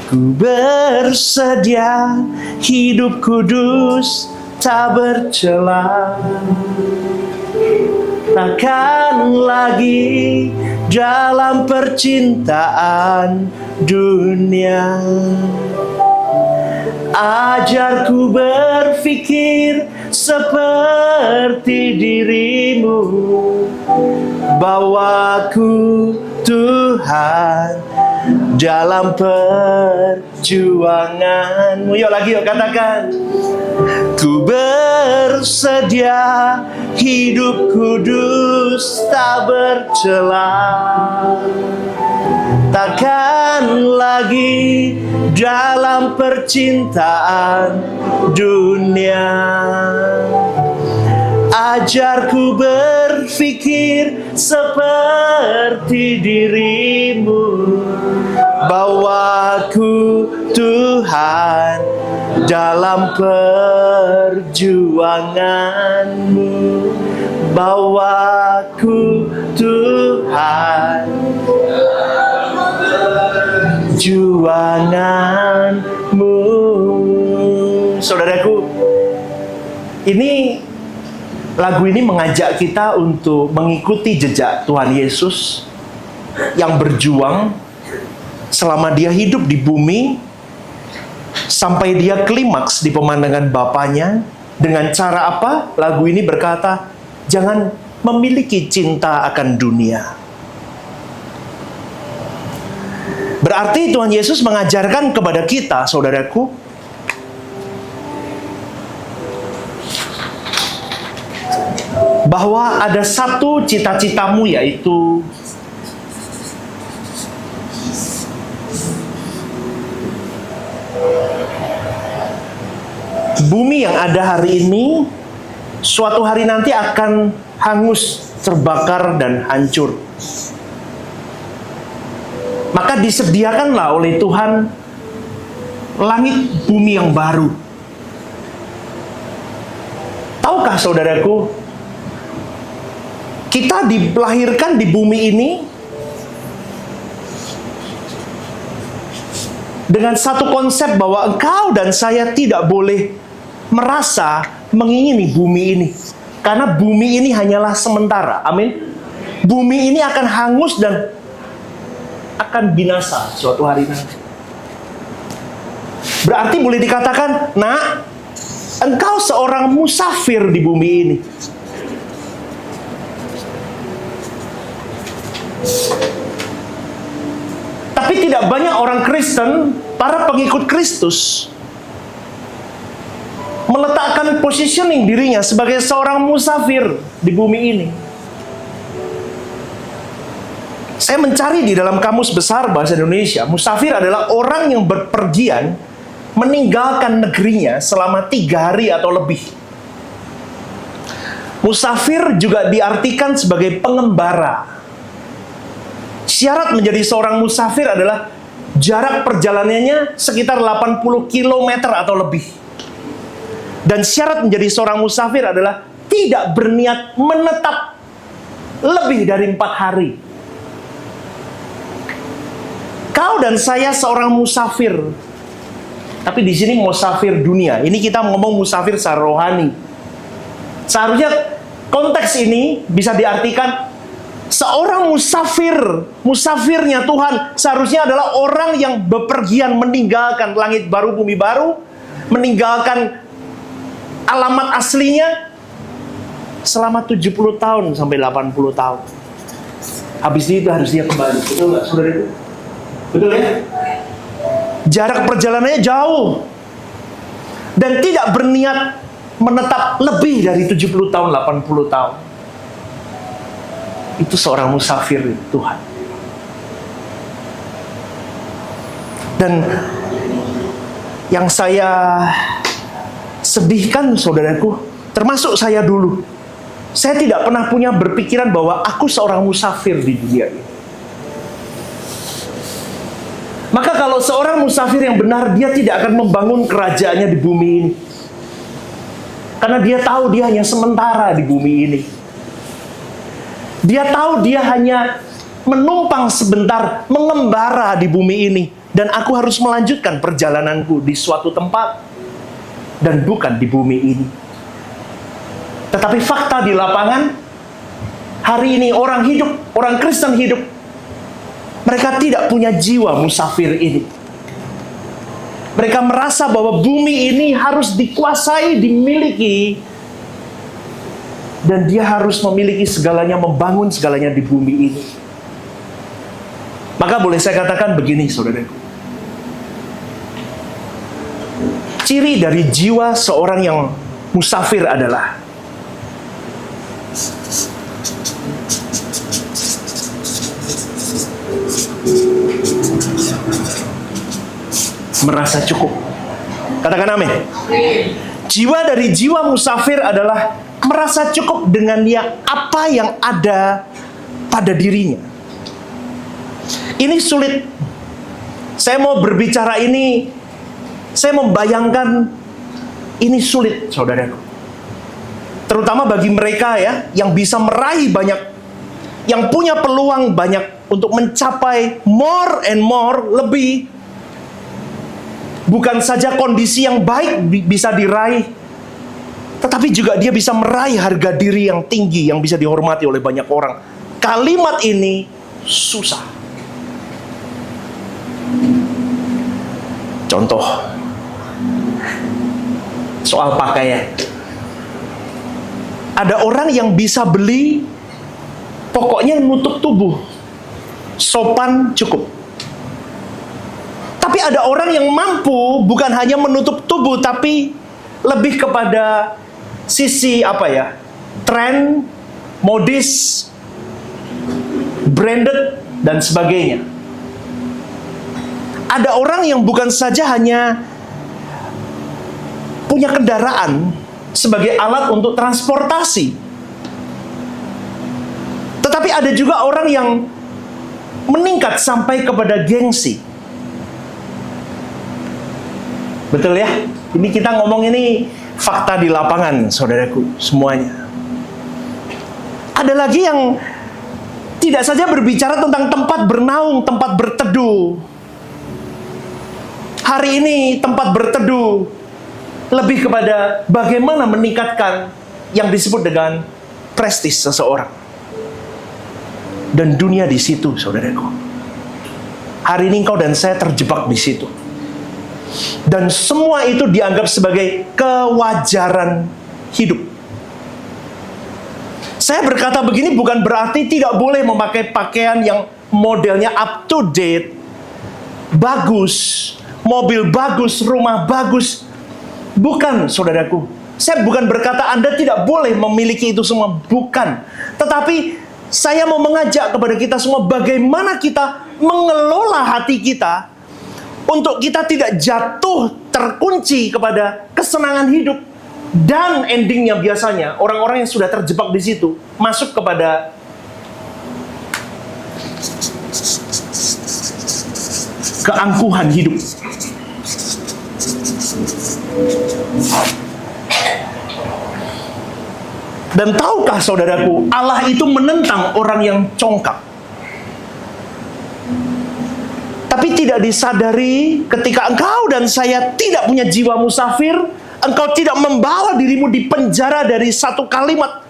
Ku bersedia hidup kudus tak bercela, takkan lagi dalam percintaan dunia. Ajarku berpikir seperti dirimu, bawaku Tuhan dalam perjuanganmu. Yuk lagi, yuk katakan. Ku bersedia hidup kudus tak bercela, takkan lagi dalam percintaan dunia. Ajarku berpikir seperti dirimu, bawaku Tuhan dalam perjuangan-Mu. Bawaku Tuhan perjuangan-Mu. Saudaraku, lagu ini mengajak kita untuk mengikuti jejak Tuhan Yesus yang berjuang selama dia hidup di bumi sampai dia klimaks di pemandangan Bapanya. Dengan cara apa? Lagu ini berkata, jangan memiliki cinta akan dunia. Berarti Tuhan Yesus mengajarkan kepada kita, saudaraku, bahwa ada satu cita-citamu, yaitu bumi yang ada hari ini suatu hari nanti akan hangus, terbakar, dan hancur. Maka disediakanlah oleh Tuhan langit bumi yang baru. Tahukah saudaraku, kita dilahirkan di bumi ini dengan satu konsep bahwa engkau dan saya tidak boleh merasa mengingini bumi ini, karena bumi ini hanyalah sementara. Amin. Bumi ini akan hangus dan akan binasa suatu hari nanti. Berarti boleh dikatakan, nak, engkau seorang musafir di bumi ini. Tapi tidak banyak orang Kristen, para pengikut Kristus, meletakkan positioning dirinya sebagai seorang musafir di bumi ini. Saya mencari di dalam Kamus Besar Bahasa Indonesia, musafir adalah orang yang berpergian meninggalkan negerinya selama 3 hari atau lebih. Musafir juga diartikan sebagai pengembara. Syarat menjadi seorang musafir adalah jarak perjalanannya sekitar 80 km atau lebih. Dan syarat menjadi seorang musafir adalah tidak berniat menetap lebih dari 4 hari. Kau dan saya seorang musafir. Tapi di sini musafir dunia. Ini kita ngomong musafir secara rohani. Seharusnya konteks ini bisa diartikan seorang musafirnya Tuhan seharusnya adalah orang yang bepergian meninggalkan langit baru, bumi baru, meninggalkan alamat aslinya selama 70 tahun sampai 80 tahun. Habis itu harus dia kembali. Betul nggak, saudara itu? Betul ya? Jarak perjalanannya jauh dan tidak berniat menetap lebih dari 70 tahun, 80 tahun. Itu seorang musafir Tuhan. Dan yang saya sedihkan, saudaraku, termasuk saya dulu, saya tidak pernah punya berpikiran bahwa aku seorang musafir di dunia ini. Maka kalau seorang musafir yang benar, dia tidak akan membangun kerajaannya di bumi ini. Karena dia tahu dia hanya sementara di bumi ini. Dia tahu dia hanya menumpang sebentar, mengembara di bumi ini. Dan aku harus melanjutkan perjalananku di suatu tempat dan bukan di bumi ini. Tetapi fakta di lapangan, hari ini orang Kristen hidup, mereka tidak punya jiwa musafir ini. Mereka merasa bahwa bumi ini harus dikuasai, dimiliki, dan dia harus memiliki segalanya, membangun segalanya di bumi ini. Maka boleh saya katakan begini, saudaraku. Ciri dari jiwa seorang yang musafir adalah merasa cukup. Katakan amin. Jiwa dari jiwa musafir adalah merasa cukup dengan apa yang ada pada dirinya. Ini sulit Saya mau berbicara ini, saya membayangkan ini sulit, saudaraku. Terutama bagi mereka ya, yang bisa meraih banyak, yang punya peluang banyak untuk mencapai more and more, lebih. Bukan saja kondisi yang baik bisa diraih, tetapi juga dia bisa meraih harga diri yang tinggi, yang bisa dihormati oleh banyak orang. Kalimat ini susah. Contoh, soal pakaian. Ada orang yang bisa beli, pokoknya nutup tubuh, sopan cukup. Tapi ada orang yang mampu bukan hanya menutup tubuh, tapi lebih kepada sisi tren, modis, branded, dan sebagainya. Ada orang yang bukan saja hanya punya kendaraan sebagai alat untuk transportasi, tetapi ada juga orang yang meningkat sampai kepada gengsi. Betul ya? Ini kita ngomong ini fakta di lapangan, saudaraku, semuanya. Ada lagi yang tidak saja berbicara tentang tempat bernaung, tempat berteduh. Hari ini tempat berteduh lebih kepada bagaimana meningkatkan yang disebut dengan prestis seseorang. Dan dunia di situ, saudaraku. Hari ini engkau dan saya terjebak di situ. Dan semua itu dianggap sebagai kewajaran hidup. Saya berkata begini bukan berarti tidak boleh memakai pakaian yang modelnya up to date, bagus, mobil bagus, rumah bagus. Bukan, saudaraku. Saya bukan berkata Anda tidak boleh memiliki itu semua. Bukan. Tetapi saya mau mengajak kepada kita semua bagaimana kita mengelola hati kita untuk kita tidak jatuh terkunci kepada kesenangan hidup. Dan endingnya biasanya orang-orang yang sudah terjebak di situ masuk kepada keangkuhan hidup. Dan tahukah saudaraku, Allah itu menentang orang yang congkak. Tapi tidak disadari ketika engkau dan saya tidak punya jiwa musafir, engkau tidak membawa dirimu di penjara dari satu kalimat,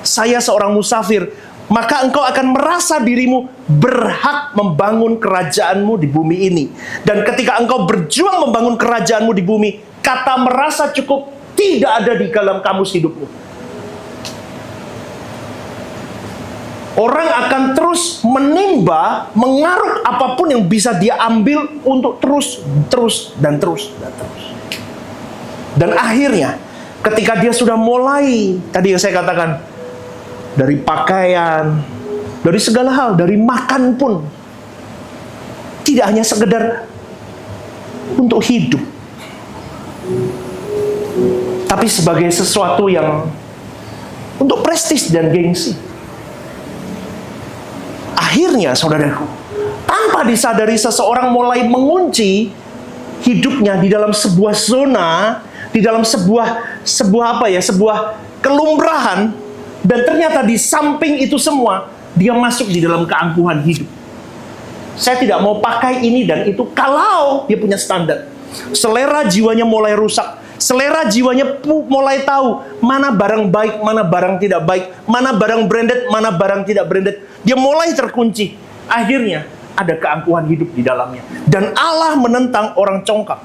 saya seorang musafir, maka engkau akan merasa dirimu berhak membangun kerajaanmu di bumi ini. Dan ketika engkau berjuang membangun kerajaanmu di bumi, kata merasa cukup tidak ada di dalam kamus hidupmu. Orang akan terus menimba, mengaruk apapun yang bisa dia ambil untuk terus. Dan akhirnya, ketika dia sudah mulai, tadi yang saya katakan, dari pakaian, dari segala hal, dari makan pun, tidak hanya sekedar untuk hidup, tapi sebagai sesuatu yang untuk prestis dan gengsi. Akhirnya, saudaraku, tanpa disadari seseorang mulai mengunci hidupnya di dalam sebuah zona, di dalam sebuah kelumrahan, dan ternyata di samping itu semua dia masuk di dalam keangkuhan hidup. Saya tidak mau pakai ini dan itu kalau dia punya standar. Selera jiwanya mulai rusak. Selera jiwanya mulai tahu mana barang baik, mana barang tidak baik, mana barang branded, mana barang tidak branded. Dia mulai terkunci. Akhirnya ada keangkuhan hidup di dalamnya. Dan Allah menentang orang congkak.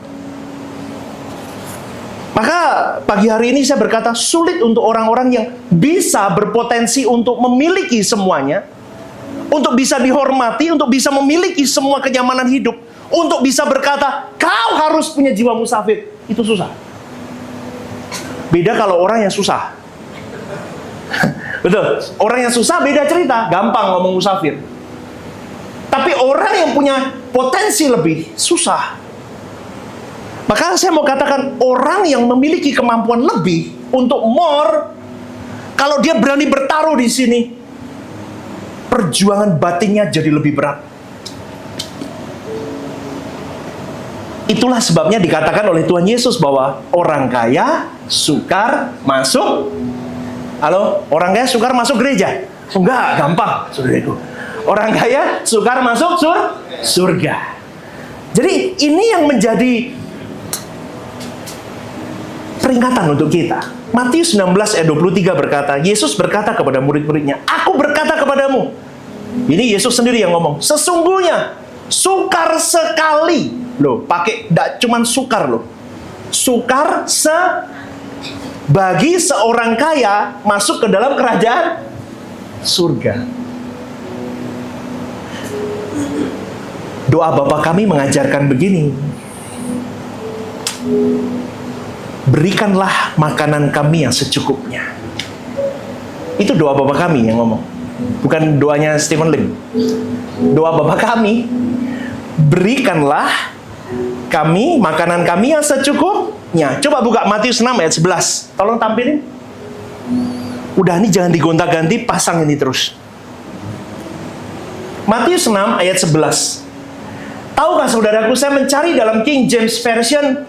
Maka pagi hari ini saya berkata sulit untuk orang-orang yang bisa berpotensi untuk memiliki semuanya, untuk bisa dihormati, untuk bisa memiliki semua kenyamanan hidup, untuk bisa berkata kau harus punya jiwa musafir. Itu susah. Beda kalau orang yang susah. Betul. Orang yang susah beda cerita, gampang ngomong musafir. Tapi orang yang punya potensi lebih susah. Maka saya mau katakan orang yang memiliki kemampuan lebih untuk more, kalau dia berani bertaruh di sini, perjuangan batinnya jadi lebih berat. Itulah sebabnya dikatakan oleh Tuhan Yesus bahwa orang kaya sukar masuk. Halo, orang kaya sukar masuk gereja? Enggak, gampang, saudaraku. Orang kaya sukar masuk surga. Jadi ini yang menjadi peringatan untuk kita. Matius 19 ayat 23 berkata, Yesus berkata kepada murid-muridnya, "Aku berkata kepadamu." Ini Yesus sendiri yang ngomong. "Sesungguhnya sukar sekali." Loh, pakai tidak cuman sukar loh. Sukar bagi seorang kaya masuk ke dalam kerajaan surga. Doa Bapa kami mengajarkan begini. Berikanlah makanan kami yang secukupnya. Itu doa Bapa kami yang ngomong. Bukan doanya Stephen Lim. Doa Bapa kami, berikanlah kami makanan kami yang secukupnya. Coba buka Matius 6 ayat 11. Tolong tampilin. Udah, ini jangan digonta-ganti, pasang ini terus. Matius 6 ayat 11. Tahukah saudaraku, saya mencari dalam King James Version,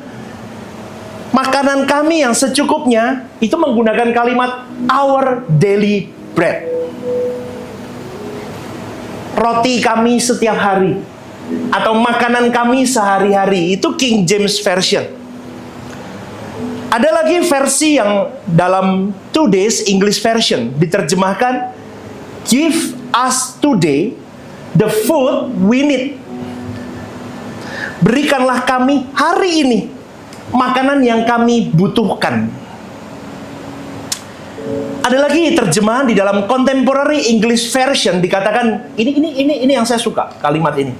makanan kami yang secukupnya itu menggunakan kalimat our daily bread. Roti kami setiap hari, atau makanan kami sehari-hari. Itu King James Version. Ada lagi versi yang dalam Today's English Version diterjemahkan, give us today the food we need. Berikanlah kami hari ini makanan yang kami butuhkan. Ada lagi terjemahan di dalam Contemporary English Version dikatakan, ini yang saya suka kalimat ini.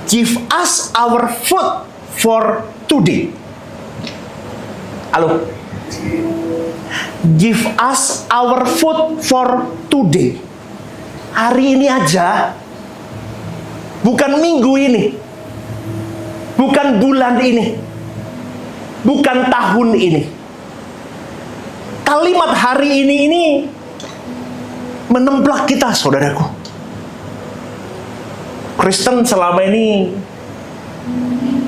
Give us our food for today. Halo. Give us our food for today. Hari ini aja. Bukan minggu ini. Bukan bulan ini. Bukan tahun ini. Kalimat hari ini menemplak kita, saudaraku. Kristen selama ini,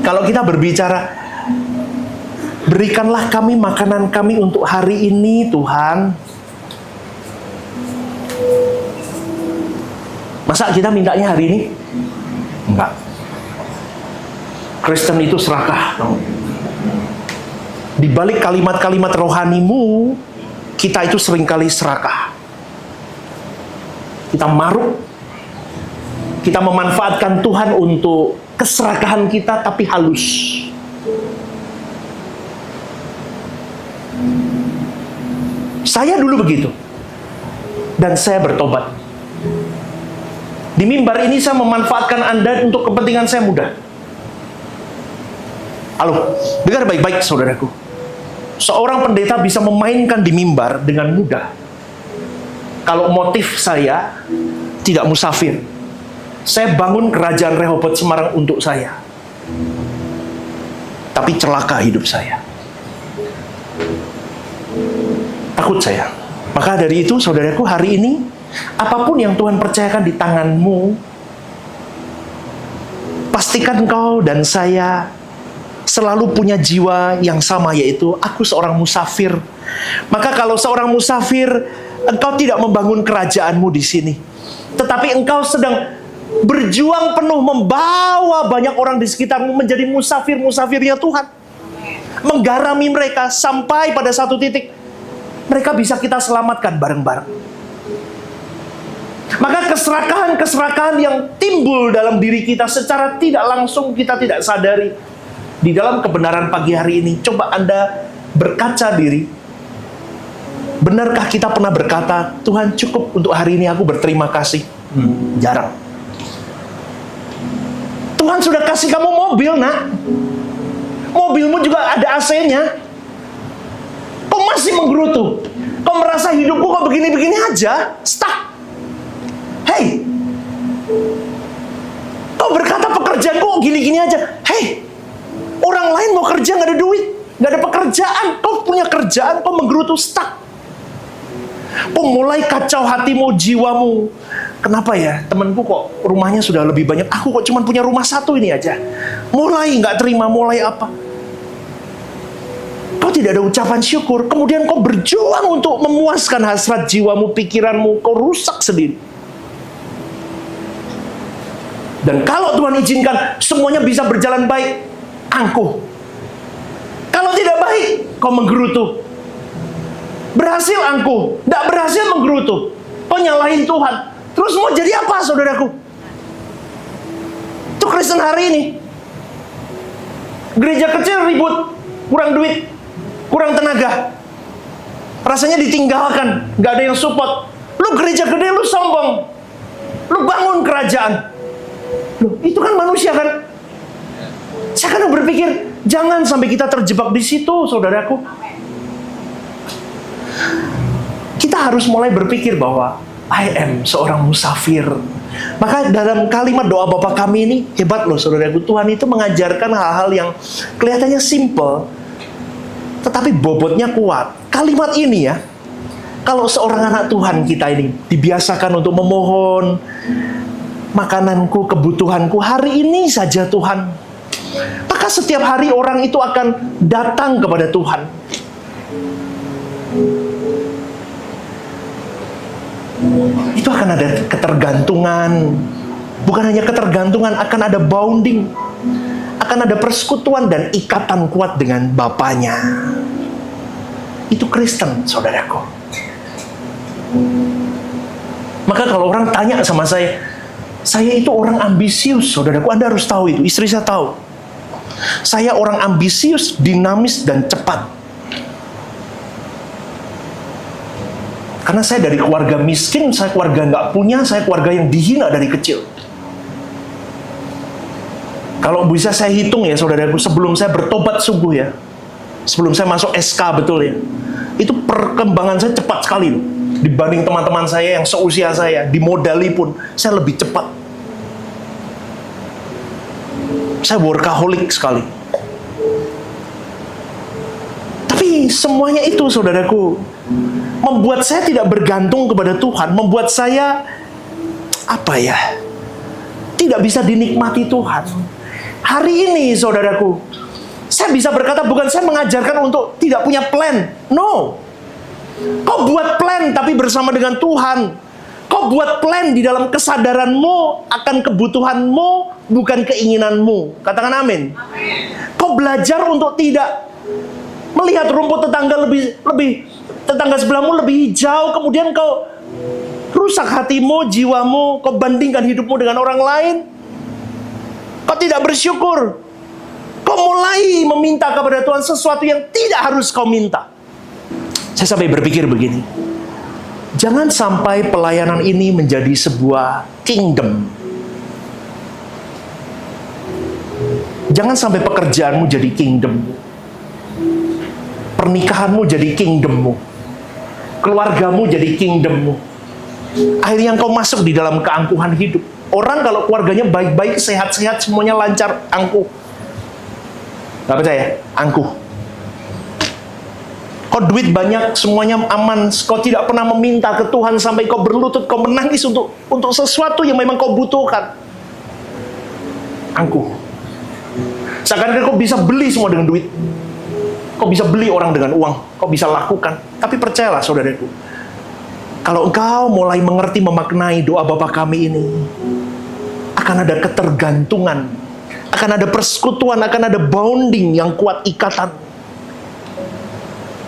kalau kita berbicara, berikanlah kami makanan kami untuk hari ini, Tuhan. Masa kita mintanya hari ini? Enggak. Kristen itu serakah. Di balik kalimat-kalimat rohanimu, kita itu seringkali serakah. Kita maruk. Kita memanfaatkan Tuhan untuk keserakahan kita, tapi halus. Saya dulu begitu. Dan saya bertobat. Di mimbar ini saya memanfaatkan Anda untuk kepentingan saya mudah. Halo, dengar baik-baik saudaraku. Seorang pendeta bisa memainkan di mimbar dengan mudah. Kalau motif saya tidak musafir. Saya bangun kerajaan Rehoboth Semarang untuk saya. Tapi celaka hidup saya. Takut saya. Maka dari itu, saudaraku, hari ini, apapun yang Tuhan percayakan di tanganmu, pastikan engkau dan saya selalu punya jiwa yang sama, yaitu aku seorang musafir. Maka kalau seorang musafir, engkau tidak membangun kerajaanmu di sini. Tetapi engkau sedang berjuang penuh membawa banyak orang di sekitarmu menjadi musafir-musafirnya Tuhan. Menggarami mereka sampai pada satu titik mereka bisa kita selamatkan bareng-bareng. Maka keserakahan-keserakahan yang timbul dalam diri kita secara tidak langsung kita tidak sadari. Di dalam kebenaran pagi hari ini, coba Anda berkaca diri. Benarkah kita pernah berkata, Tuhan cukup untuk hari ini aku berterima kasih? Jarang. Tuhan sudah kasih kamu mobil, nak. Mobilmu juga ada AC-nya. Kok masih menggerutu? Kok merasa hidupku kok begini-begini aja? Stuck. Hey. Kok berkata pekerjaanku kok gini-gini aja? Hey. Orang lain mau kerja nggak ada duit, nggak ada pekerjaan. Kau punya kerjaan, kau menggerutu, stuck. Kok mulai kacau hatimu, jiwamu. kenapa ya temanku kok rumahnya sudah lebih banyak, aku kok cuma punya rumah satu ini aja. Mulai nggak terima, mulai apa? Kau tidak ada ucapan syukur, kemudian kau berjuang untuk memuaskan hasrat jiwamu, pikiranmu, kau rusak sendiri. Dan kalau Tuhan izinkan semuanya bisa berjalan baik, angkuh. Kalau tidak baik, kau menggerutu. Berhasil angkuh, tidak berhasil menggerutu. Kau nyalahin Tuhan. Terus mau jadi apa, saudaraku? Itu Kristen hari ini. Gereja kecil ribut, kurang duit, kurang tenaga. Rasanya ditinggalkan, nggak ada yang support. Lu gereja gede, lu sombong. Lu bangun kerajaan. Loh, itu kan manusia kan? Saya kadang berpikir, jangan sampai kita terjebak di situ, saudaraku. Kita harus mulai berpikir bahwa I am seorang musafir. Maka dalam kalimat doa Bapa kami ini hebat loh, saudaraku. Tuhan itu mengajarkan hal-hal yang kelihatannya simple, tetapi bobotnya kuat. Kalimat ini ya, kalau seorang anak Tuhan kita ini dibiasakan untuk memohon, makananku, kebutuhanku hari ini saja Tuhan, maka setiap hari orang itu akan datang kepada Tuhan. Itu akan ada ketergantungan. Bukan hanya ketergantungan, akan ada bonding, akan ada persekutuan dan ikatan kuat dengan Bapaknya. Itu Kristen, saudaraku. Maka kalau orang tanya sama saya itu orang ambisius, saudaraku. Anda harus tahu itu, istri saya tahu. Saya orang ambisius, dinamis, dan cepat. Karena saya dari keluarga miskin, saya keluarga nggak punya, saya keluarga yang dihina dari kecil. Kalau bisa saya hitung ya, saudaraku, sebelum saya bertobat sungguh ya, sebelum saya masuk SK betul ya, itu perkembangan saya cepat sekali loh. Dibanding teman-teman saya yang seusia saya, dimodali pun, saya lebih cepat. Saya workaholic sekali. Tapi semuanya itu, saudaraku, membuat saya tidak bergantung kepada Tuhan, membuat saya tidak bisa dinikmati Tuhan. Hari ini, saudaraku, saya bisa berkata bukan saya mengajarkan untuk tidak punya plan. No. Kau buat plan tapi bersama dengan Tuhan. Kau buat plan di dalam kesadaranmu akan kebutuhanmu, bukan keinginanmu. Katakan amin. Kau belajar untuk tidak melihat rumput tetangga tetangga sebelahmu lebih hijau, kemudian kau rusak hatimu, jiwamu, kau bandingkan hidupmu dengan orang lain. Kau tidak bersyukur. Kau mulai meminta kepada Tuhan sesuatu yang tidak harus kau minta. Saya sampai berpikir begini. Jangan sampai pelayanan ini menjadi sebuah kingdom. Jangan sampai pekerjaanmu jadi kingdom. Pernikahanmu jadi kingdommu. Keluargamu jadi kingdommu. Akhirnya kau masuk di dalam keangkuhan hidup. Orang kalau keluarganya baik-baik, sehat-sehat, semuanya lancar, angkuh. Gak percaya? Angkuh. Kau duit banyak, semuanya aman. Kau tidak pernah meminta ke Tuhan sampai kau berlutut, kau menangis untuk sesuatu yang memang kau butuhkan. Angkuh. Seakan-akan kau bisa beli semua dengan duit. Kau bisa beli orang dengan uang. Kau bisa lakukan. Tapi percayalah, saudaraku, kalau engkau mulai mengerti, memaknai doa Bapa kami ini, akan ada ketergantungan, akan ada persekutuan, akan ada bonding yang kuat, ikatan.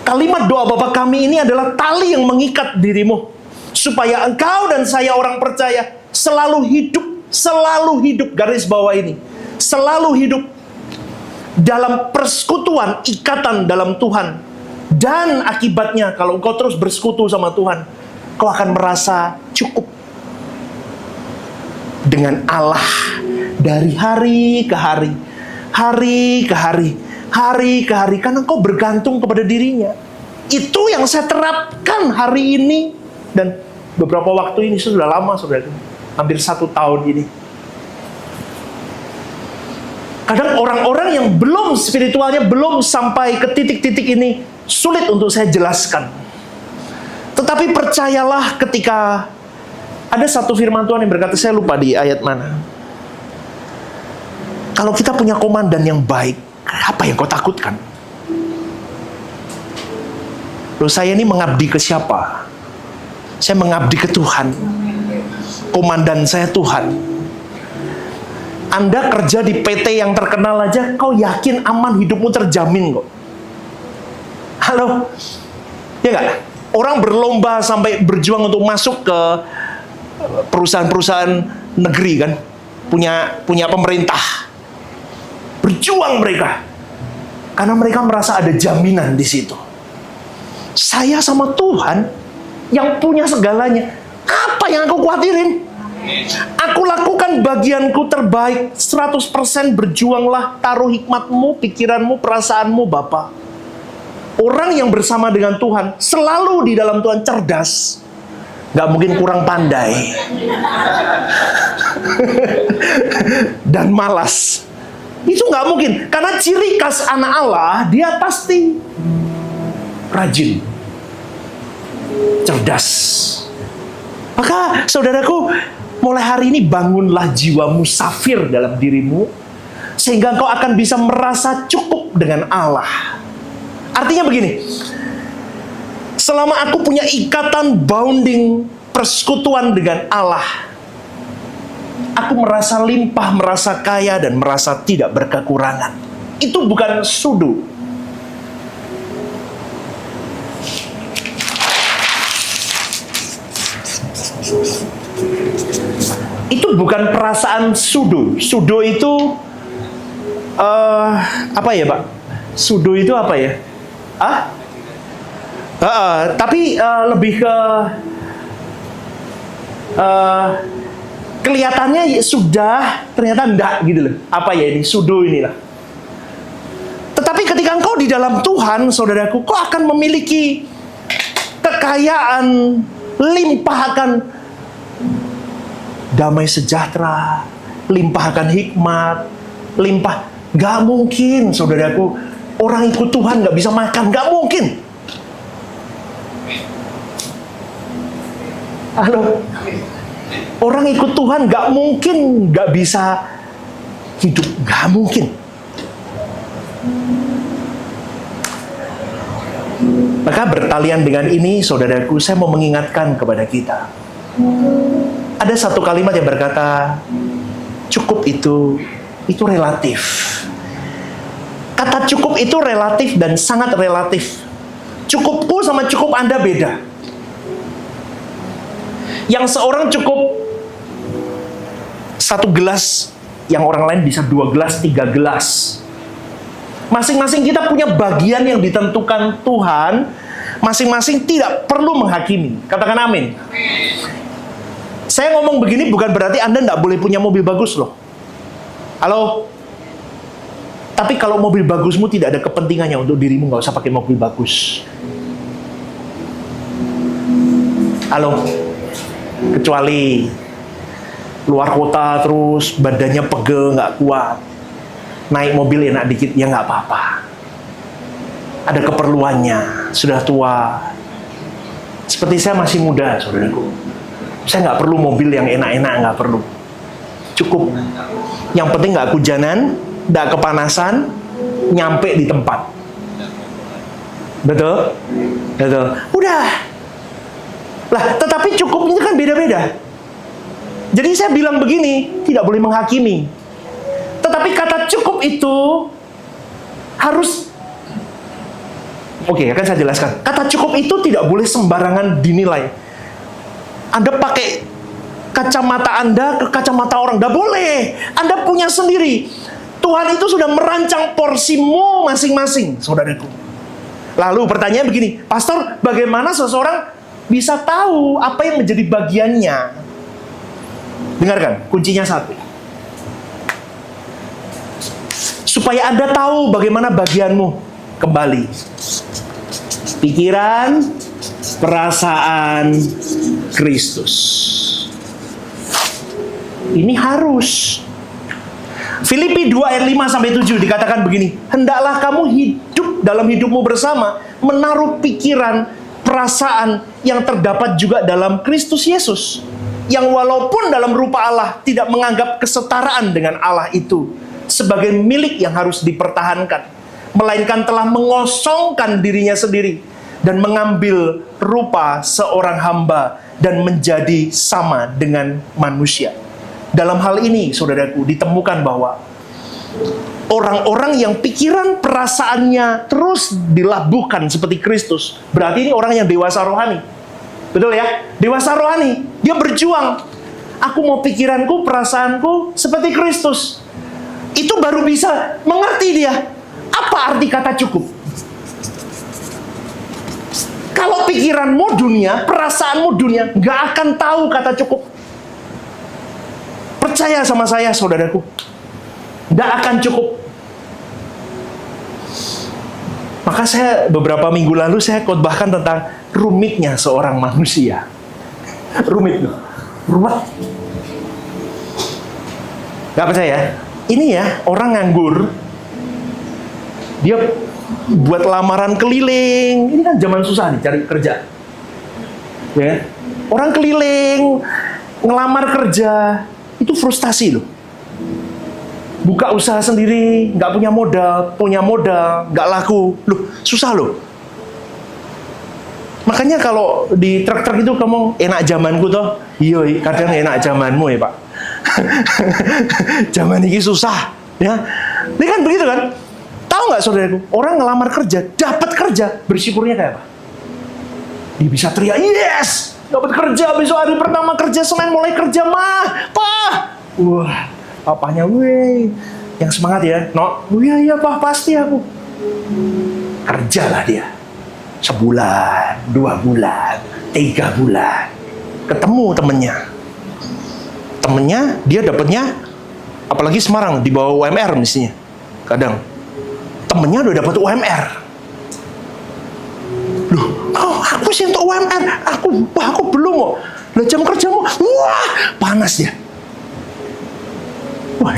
Kalimat doa Bapa kami ini adalah tali yang mengikat dirimu, supaya engkau dan saya orang percaya selalu hidup, garis bawah ini, selalu hidup dalam persekutuan, ikatan dalam Tuhan. Dan akibatnya, kalau engkau terus bersekutu sama Tuhan, kau akan merasa cukup dengan Allah dari hari ke hari, hari ke hari, hari ke hari, karena kau bergantung kepada dirinya. Itu yang saya terapkan hari ini, dan beberapa waktu ini sudah lama, saudara, hampir 1 tahun ini. Kadang orang-orang yang belum spiritualnya belum sampai ke titik-titik ini sulit untuk saya jelaskan. Tetapi percayalah, ketika Ada satu firman Tuhan yang berkata, saya lupa di ayat mana. Kalau kita punya komandan yang baik, apa yang kau takutkan? Loh, saya ini mengabdi ke siapa? Saya mengabdi ke Tuhan. Komandan saya Tuhan. Anda kerja di PT yang terkenal aja, kau yakin aman, hidupmu terjamin kok. Halo? Ya nggak? Orang berlomba sampai berjuang untuk masuk ke perusahaan-perusahaan negeri kan, punya pemerintah. Berjuang mereka karena mereka merasa ada jaminan di situ. Saya sama Tuhan yang punya segalanya. Apa yang aku khawatirin? Aku lakukan bagianku terbaik, 100% berjuanglah, taruh hikmatmu, pikiranmu, perasaanmu, Bapa. Orang yang bersama dengan Tuhan selalu di dalam Tuhan cerdas. Gak mungkin kurang pandai dan malas. Itu gak mungkin. Karena ciri khas anak Allah, dia pasti rajin, cerdas. Maka saudaraku, mulai hari ini bangunlah jiwa musafir dalam dirimu, sehingga kau akan bisa merasa cukup dengan Allah. Artinya begini, selama aku punya ikatan bonding persekutuan dengan Allah, aku merasa limpah, merasa kaya, dan merasa tidak berkekurangan. Itu bukan sudu. Itu bukan perasaan sudo. Sudo itu apa ya, Pak? Sudo itu apa ya? Tapi lebih ke kelihatannya sudah, ternyata enggak gitu loh. Apa ya ini? Sudo inilah. Tetapi ketika engkau di dalam Tuhan, saudaraku, kau akan memiliki kekayaan, limpah akan damai sejahtera, limpah akan hikmat, limpah. Gak mungkin, saudaraku, orang ikut Tuhan gak bisa makan, gak mungkin. Halo, orang ikut Tuhan gak mungkin gak bisa hidup, gak mungkin. Maka bertalian dengan ini, saudaraku, saya mau mengingatkan kepada kita. Ada satu kalimat yang berkata, cukup itu relatif. Kata cukup itu relatif dan sangat relatif. Cukupku sama cukup Anda beda. Yang seorang cukup 1 gelas, yang orang lain bisa 2 gelas, 3 gelas. Masing-masing kita punya bagian yang ditentukan Tuhan. Masing-masing tidak perlu menghakimi. Katakan amin. Saya ngomong begini bukan berarti Anda tidak boleh punya mobil bagus loh. Halo? Tapi kalau mobil bagusmu tidak ada kepentingannya untuk dirimu, nggak usah pakai mobil bagus. Halo? Kecuali luar kota terus badannya pegel, nggak kuat, naik mobil enak dikit, ya nggak apa-apa. Ada keperluannya, sudah tua. Seperti saya masih muda, saudaraku. Saya nggak perlu mobil yang enak-enak, nggak perlu. Cukup. Yang penting nggak kehujanan, nggak kepanasan, nyampe di tempat. Betul? Betul. Udah. Lah, tetapi cukup ini kan beda-beda. Jadi saya bilang begini, tidak boleh menghakimi. Tetapi kata cukup itu harus, oke, akan saya jelaskan. Kata cukup itu tidak boleh sembarangan dinilai. Anda pakai kacamata Anda ke kacamata orang, nggak boleh. Anda punya sendiri. Tuhan itu sudah merancang porsimu masing-masing, saudaraku. Lalu pertanyaan begini, Pastor, bagaimana seseorang bisa tahu apa yang menjadi bagiannya? Dengarkan, kuncinya satu. Supaya Anda tahu bagaimana bagianmu kembali. Pikiran, perasaan, Kristus. Ini harus. Filipi 2 ayat 5 sampai 7 dikatakan begini, hendaklah kamu hidup dalam hidupmu bersama, menaruh pikiran, perasaan yang terdapat juga dalam Kristus Yesus. yang walaupun dalam rupa Allah tidak menganggap kesetaraan dengan Allah itu sebagai milik yang harus dipertahankan, melainkan telah mengosongkan dirinya sendiri dan mengambil rupa seorang hamba dan menjadi sama dengan manusia. Dalam hal ini, saudaraku, ditemukan bahwa orang-orang yang pikiran perasaannya terus dilabuhkan seperti Kristus, berarti ini orang yang dewasa rohani. Betul ya? Dewasa rohani. Dia berjuang. Aku mau pikiranku, perasaanku seperti Kristus. Itu baru bisa mengerti dia. Apa arti kata cukup? Kalau pikiranmu dunia, perasaanmu dunia, nggak akan tahu kata cukup. Percaya sama saya, saudaraku. Nggak akan cukup. Maka saya beberapa minggu lalu saya khotbahkan tentang rumitnya seorang manusia. Rumit loh. Rumit. Nggak percaya? Ini ya, orang nganggur. Dia buat lamaran keliling. Ini kan zaman susah nih cari kerja. Ya. Orang keliling, ngelamar kerja. Itu frustasi loh. Buka usaha sendiri, nggak punya modal, nggak laku. Loh, susah loh. Makanya kalau di truk-truk itu kamu enak zamanku toh. Iya, kadang enak zamanmu ya Pak. Zaman ini susah. Ya. Ini kan begitu kan? Tahu nggak saudaraku, orang ngelamar kerja, dapat kerja, bersyukurnya kayak apa? Dia bisa teriak, yes! Dapat kerja, besok hari pertama kerja, Senin mulai kerja, mah! Pak! Wah, papanya, weh, yang semangat ya, no, oh iya Pak, pasti aku. Kerjalah dia. Sebulan, 2 bulan, 3 bulan. Ketemu temennya, dia dapatnya, apalagi Semarang, di bawah UMR mestinya. Kadang, temennya udah dapat UMR. Loh, oh, aku sih untuk UMR, aku belum kok. Lah jam kerjamu, wah, panas dia. Wah,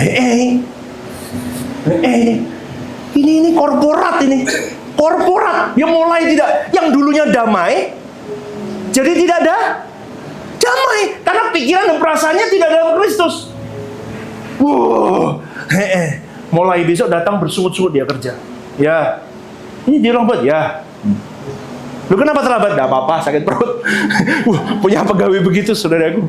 ini korporat ini. Korporat, dia mulai tidak, yang dulunya damai, jadi tidak ada damai. Karena pikiran dan perasaannya tidak dalam Kristus. Wow, mulai besok datang bersungut-sungut dia kerja. Ya, ini dia lambat ya. Lu kenapa terlambat? Gak apa-apa, sakit perut. Punya pegawai begitu, saudaraku.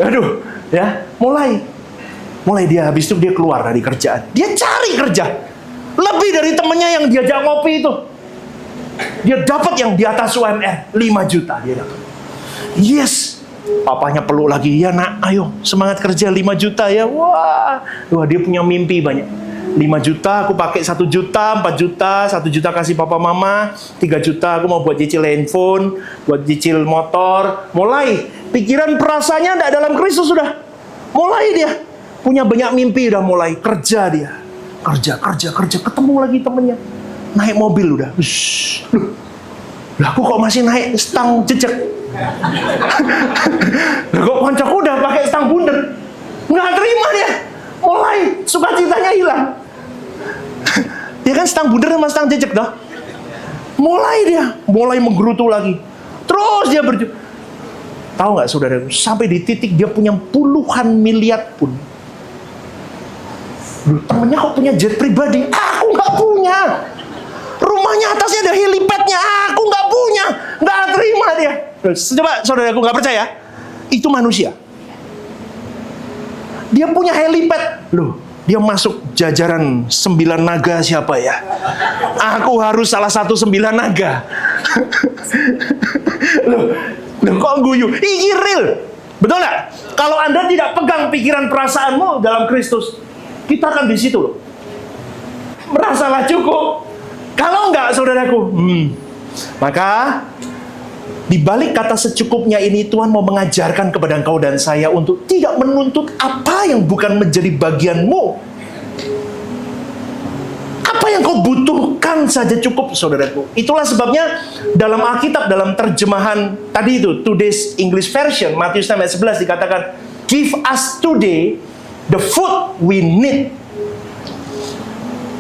Aduh, ya, mulai dia habis itu dia keluar dari kerjaan. Dia cari kerja. Lebih dari temennya yang diajak ngopi itu. Dia dapat yang di atas UMR 5 juta dia dapat. Yes. Papanya peluk lagi. Ya nak, ayo semangat kerja 5 juta ya. Wah, dia punya mimpi banyak. 5 juta aku pakai 1 juta, 4 juta, 1 juta kasih papa mama, 3 juta aku mau buat cicil handphone, buat cicil motor. Mulai pikiran perasaannya tidak dalam Kristus sudah. Mulai dia punya banyak mimpi, udah mulai kerja dia. Kerja, ketemu lagi temennya. Naik mobil udah. Lah aku kok masih naik stang jejak? Lah kok koncoku udah pakai stang bundar? Nggak terima dia. Mulai sukacitanya hilang. Dia kan stang bundar sama stang jejak dah. Mulai menggerutu lagi. Terus dia berjuang. Tahu nggak saudara? Sampai di titik dia punya puluhan miliar pun. Temennya kok punya jet pribadi? Aku nggak punya. Rumahnya atasnya ada helipadnya. Aku nggak punya. Nggak terima dia. Coba saudaraku nggak percaya? Itu manusia. Dia punya helipad. Loh, dia masuk jajaran 9 naga siapa ya? Aku harus salah satu 9 naga. Loh kok guyu? Ini real. Betul nggak? Kalau Anda tidak pegang pikiran perasaanmu dalam Kristus, kita akan di situ loh. Merasalah cukup. Kalau enggak, saudaraku, maka di balik kata secukupnya ini, Tuhan mau mengajarkan kepada engkau dan saya untuk tidak menuntut apa yang bukan menjadi bagianmu. Apa yang kau butuhkan saja cukup, saudaraku. Itulah sebabnya dalam Alkitab, dalam terjemahan tadi itu, Today's English Version, Matius 6 ayat 11 dikatakan, give us today the food we need.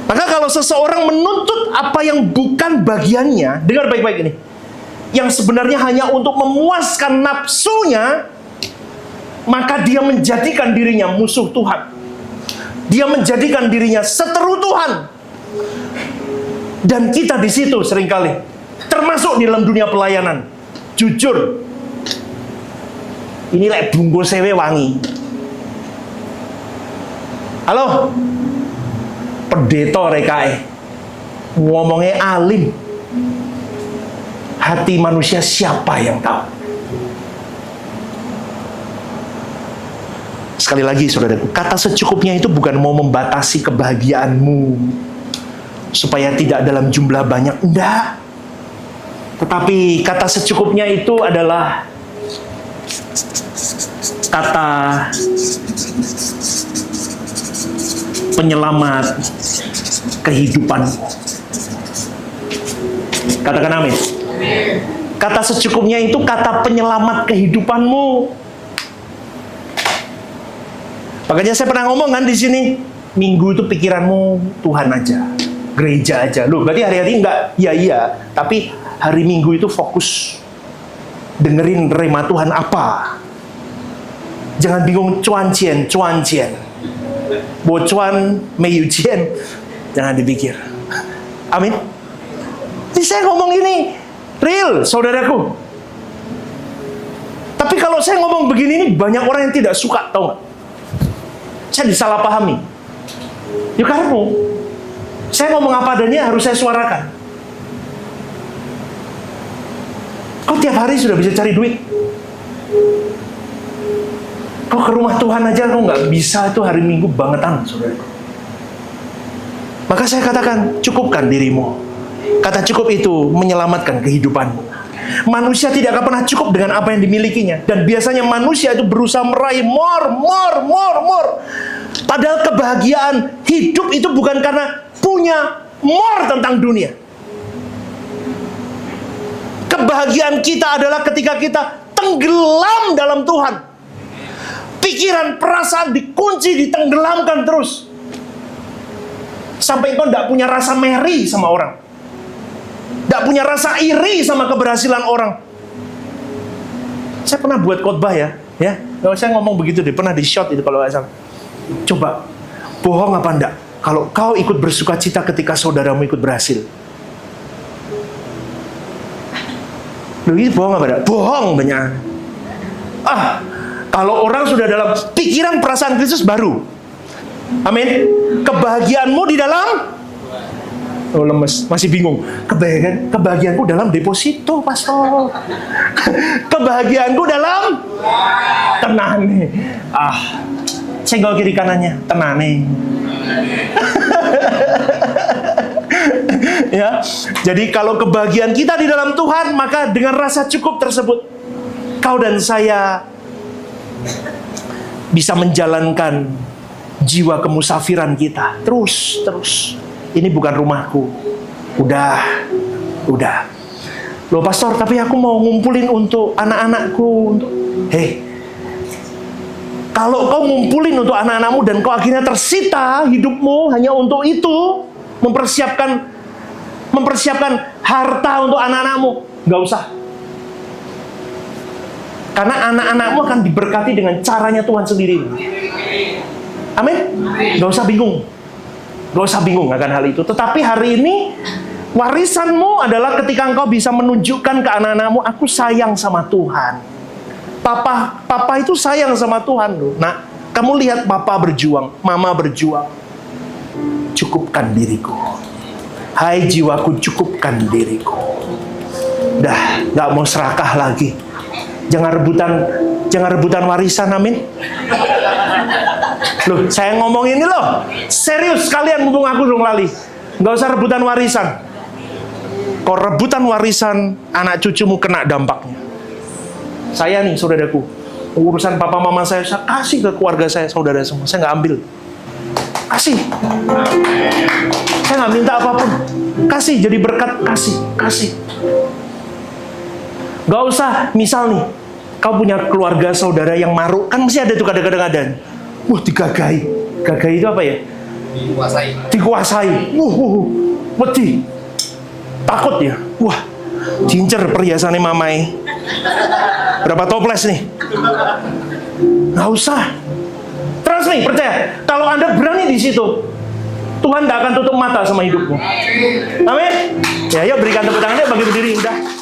Maka kalau seseorang menuntut apa yang bukan bagiannya, dengar baik-baik ini, yang sebenarnya hanya untuk memuaskan nafsunya, maka dia menjadikan dirinya musuh Tuhan. Dia menjadikan dirinya seteru Tuhan. Dan kita di situ seringkali, termasuk di dalam dunia pelayanan. Jujur, ini lek bungkus sewe wangi. Halo, pendeta rekae, ngomongnya alim. Hati manusia siapa yang tahu? Sekali lagi saudaraku, kata secukupnya itu bukan mau membatasi kebahagiaanmu supaya tidak dalam jumlah banyak, enggak. Tetapi kata secukupnya itu adalah kata penyelamat kehidupanmu. Katakan amin. Kata secukupnya itu kata penyelamat kehidupanmu. Makanya saya pernah ngomong kan di sini, minggu itu pikiranmu Tuhan aja, gereja aja. Loh, berarti hari-hari enggak? Iya, tapi hari Minggu itu fokus dengerin rema Tuhan apa. Jangan bingung cuan cien, bo cuan meyu cien. Jangan dipikir. Amin. Jadi saya ngomong ini real, saudaraku. Tapi kalau saya ngomong begini ini banyak orang yang tidak suka, tahu nggak? Saya disalahpahami. Ya karena saya ngomong apa adanya harus saya suarakan. Kau tiap hari sudah bisa cari duit. Kau ke rumah Tuhan aja kau nggak bisa, itu hari Minggu bangetan, saudara. Maka saya katakan, cukupkan dirimu. Kata cukup itu menyelamatkan kehidupanmu. Manusia tidak akan pernah cukup dengan apa yang dimilikinya. Dan biasanya manusia itu berusaha meraih more. Padahal kebahagiaan hidup itu bukan karena punya more tentang dunia. Kebahagiaan kita adalah ketika kita tenggelam dalam Tuhan. Pikiran, perasaan dikunci, ditenggelamkan terus. Sampai kau tidak punya rasa meri sama orang. Tidak punya rasa iri sama keberhasilan orang. Saya pernah buat khotbah ya. Kalau saya ngomong begitu deh, pernah di shot itu kalau nggak salah. Coba, bohong apa enggak kalau kau ikut bersuka cita ketika saudaramu ikut berhasil? Loh, ini bohong apa enggak? Bohong banyak. Kalau orang sudah dalam pikiran perasaan Kristus baru. Amin. Kebahagiaanmu di dalam. Oh, lemes, masih bingung. Kebahagiaanku dalam deposito, pastor. Kebahagiaanku dalam tenane. Senggol kiri kanannya, tenane. Ya, jadi kalau kebahagiaan kita di dalam Tuhan, maka dengan rasa cukup tersebut, kau dan saya bisa menjalankan jiwa kemusafiran kita terus. Ini bukan rumahku. Udah. Loh pastor, tapi aku mau ngumpulin untuk anak-anakku. Kalau kau ngumpulin untuk anak-anakmu dan kau akhirnya tersita hidupmu hanya untuk itu, mempersiapkan harta untuk anak-anakmu, nggak usah. Karena anak-anakmu akan diberkati dengan caranya Tuhan sendiri. Amin? Nggak usah bingung. Gak usah bingung akan hal itu. Tetapi hari ini warisanmu adalah ketika engkau bisa menunjukkan ke anak-anakmu, aku sayang sama Tuhan. Papa itu sayang sama Tuhan loh. Nah, kamu lihat papa berjuang, mama berjuang. Cukupkan diriku. Hai jiwaku, cukupkan diriku. Dah, gak mau serakah lagi. Jangan rebutan warisan, amin. Loh, saya ngomong ini loh, serius kalian, mumpung aku dong lali. Nggak usah rebutan warisan. Kalau rebutan warisan, anak cucumu kena dampaknya. Saya nih, saudaraku, urusan papa mama saya kasih ke keluarga saya, saudara semua. Saya nggak ambil. Kasih. Saya nggak minta apapun. Kasih, jadi berkat, kasih. Nggak usah, misal nih, kau punya keluarga saudara yang maruk, kan mesti ada tuh kadang-kadang. Wah, digagahi. Gagahi itu apa ya? Dikuasai. Wedi. Takut ya. Wah, jincer perhiasannya mamai. Berapa toples nih? Nggak usah. Trust me, percaya. Kalau Anda berani di situ, Tuhan nggak akan tutup mata sama hidupmu. Amin. Ya, yuk berikan tepuk tangannya bagi berdiri. Udah.